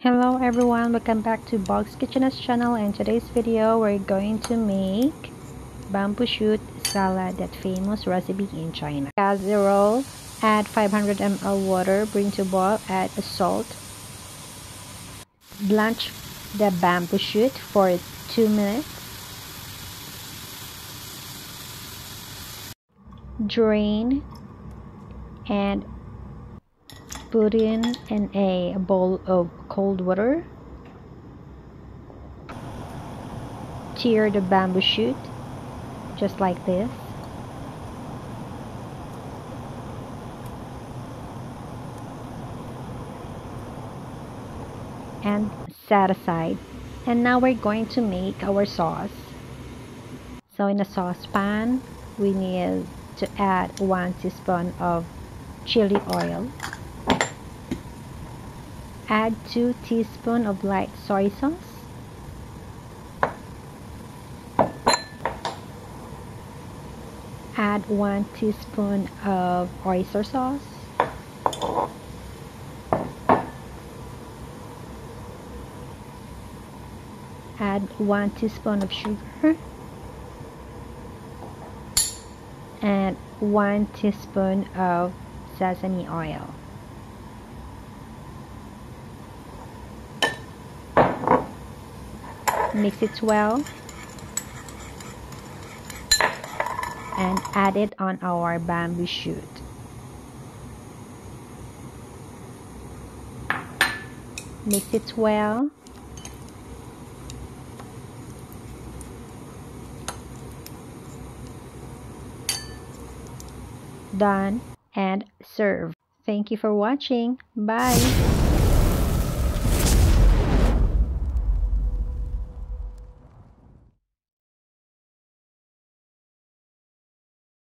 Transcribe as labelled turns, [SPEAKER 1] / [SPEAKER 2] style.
[SPEAKER 1] Hello everyone, welcome back to Bog's Kitchenette channel. And today's video we're going to make bamboo shoot salad, that famous recipe in China. Casserole, add 500 ml water, bring to boil, add a salt. Blanch the bamboo shoot for 2 minutes. Drain and put in a bowl of cold water. Tear the bamboo shoot just like this. And set aside. And now we're going to make our sauce. So in a saucepan, we need to add 1 teaspoon of chili oil. Add 2 teaspoons of light soy sauce. Add 1 teaspoon of oyster sauce. Add 1 teaspoon of sugar and 1 teaspoon of sesame oil. Mix it well and add it on our bamboo shoot. Mix it well. Done and serve. Thank you for watching. Bye.